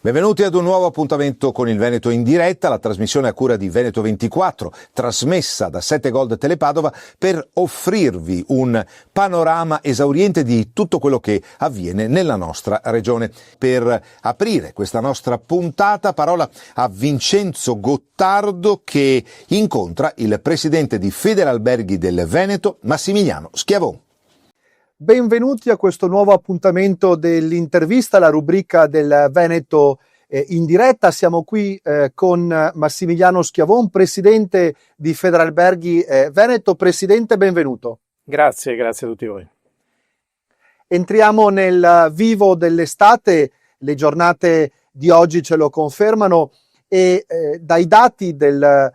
Benvenuti ad un nuovo appuntamento con il Veneto in diretta, la trasmissione a cura di Veneto 24, trasmessa da 7 Gold Telepadova per offrirvi un panorama esauriente di tutto quello che avviene nella nostra regione. Per aprire questa nostra puntata, parola a Vincenzo Gottardo che incontra il presidente di Federalberghi del Veneto, Massimiliano Schiavon. Benvenuti a questo nuovo appuntamento dell'intervista, la rubrica del Veneto in diretta. Siamo qui con Massimiliano Schiavon, presidente di Federalberghi Veneto. Presidente, benvenuto. Grazie a tutti voi. Entriamo nel vivo dell'estate, le giornate di oggi ce lo confermano e dai dati del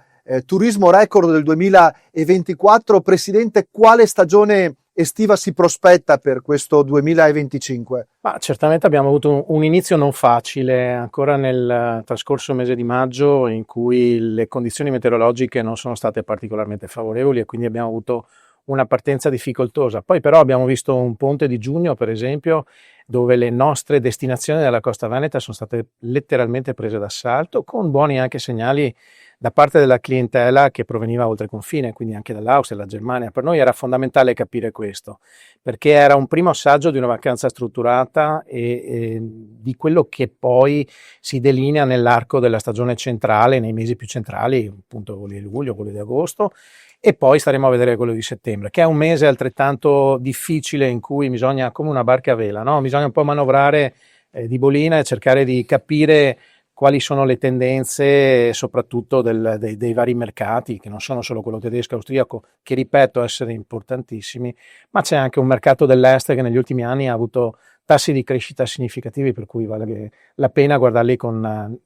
turismo record del 2024, presidente, quale stagione estiva si prospetta per questo 2025? Ma certamente abbiamo avuto un inizio non facile ancora nel trascorso mese di maggio, in cui le condizioni meteorologiche non sono state particolarmente favorevoli e quindi abbiamo avuto una partenza difficoltosa. Poi però abbiamo visto un ponte di giugno, per esempio, dove le nostre destinazioni della costa veneta sono state letteralmente prese d'assalto, con buoni anche segnali da parte della clientela che proveniva oltre confine, quindi anche dall'Austria, dalla Germania. Per noi era fondamentale capire questo, perché era un primo assaggio di una vacanza strutturata e di quello che poi si delinea nell'arco della stagione centrale, nei mesi più centrali, appunto quelli di luglio, quelli di agosto, e poi staremo a vedere quello di settembre, che è un mese altrettanto difficile in cui bisogna, come una barca a vela, no? Bisogna un po' manovrare di bolina e cercare di capire quali sono le tendenze soprattutto dei vari mercati, che non sono solo quello tedesco e austriaco, che ripeto essere importantissimi, ma c'è anche un mercato dell'est che negli ultimi anni ha avuto tassi di crescita significativi, per cui vale la pena guardarli con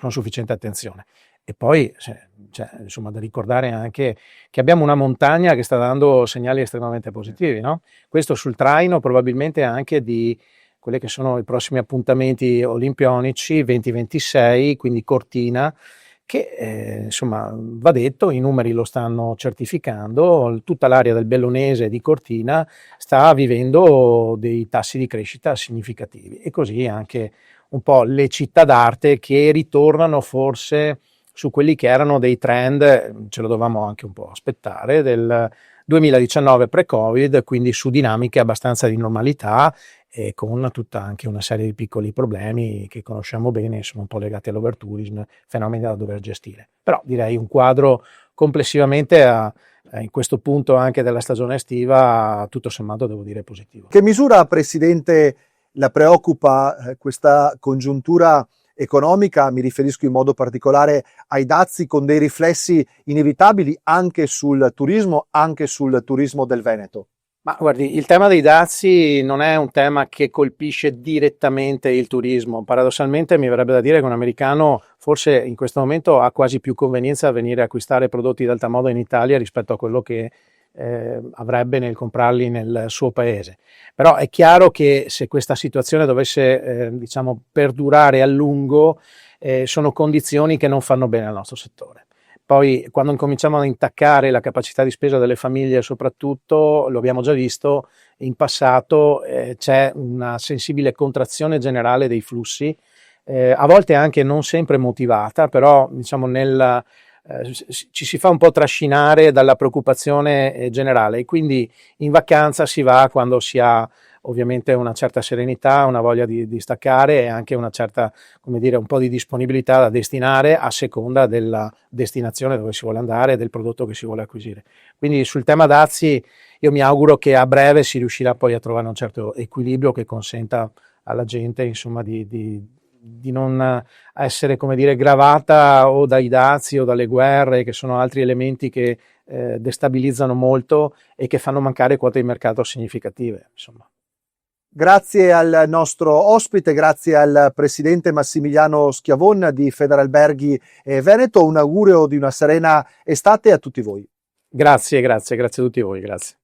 sufficiente attenzione. E poi c'è insomma da ricordare anche che abbiamo una montagna che sta dando segnali estremamente positivi, no? Questo sul traino probabilmente anche di quelli che sono i prossimi appuntamenti olimpionici 2026, quindi Cortina, che insomma va detto, i numeri lo stanno certificando, tutta l'area del Bellunese di Cortina sta vivendo dei tassi di crescita significativi e così anche un po' le città d'arte che ritornano forse su quelli che erano dei trend, ce lo dovevamo anche un po' aspettare, del 2019 pre-Covid, quindi su dinamiche abbastanza di normalità e con tutta anche una serie di piccoli problemi che conosciamo bene, sono un po' legati all'overtourism, fenomeni da dover gestire. Però direi un quadro complessivamente in questo punto anche della stagione estiva, tutto sommato devo dire positivo. Che misura, Presidente, la preoccupa questa congiuntura economica? Mi riferisco in modo particolare ai dazi, con dei riflessi inevitabili anche sul turismo del Veneto. Ma guardi, il tema dei dazi non è un tema che colpisce direttamente il turismo. Paradossalmente mi verrebbe da dire che un americano forse in questo momento ha quasi più convenienza a venire a acquistare prodotti d'alta moda in Italia rispetto a quello che avrebbe nel comprarli nel suo paese. Però è chiaro che se questa situazione dovesse diciamo perdurare a lungo, sono condizioni che non fanno bene al nostro settore. Poi quando incominciamo a intaccare la capacità di spesa delle famiglie soprattutto, lo abbiamo già visto in passato, c'è una sensibile contrazione generale dei flussi, a volte anche non sempre motivata, però diciamo ci si fa un po' trascinare dalla preoccupazione generale e quindi in vacanza si va quando si ha ovviamente una certa serenità, una voglia di staccare e anche una certa, come dire, un po' di disponibilità da destinare a seconda della destinazione dove si vuole andare e del prodotto che si vuole acquisire. Quindi sul tema dazi io mi auguro che a breve si riuscirà poi a trovare un certo equilibrio che consenta alla gente insomma di non essere, come dire, gravata o dai dazi o dalle guerre, che sono altri elementi che destabilizzano molto e che fanno mancare quote di mercato significative, insomma. Grazie al nostro ospite, grazie al presidente Massimiliano Schiavon di Federalberghi Veneto. Un augurio di una serena estate a tutti voi. Grazie a tutti voi, grazie.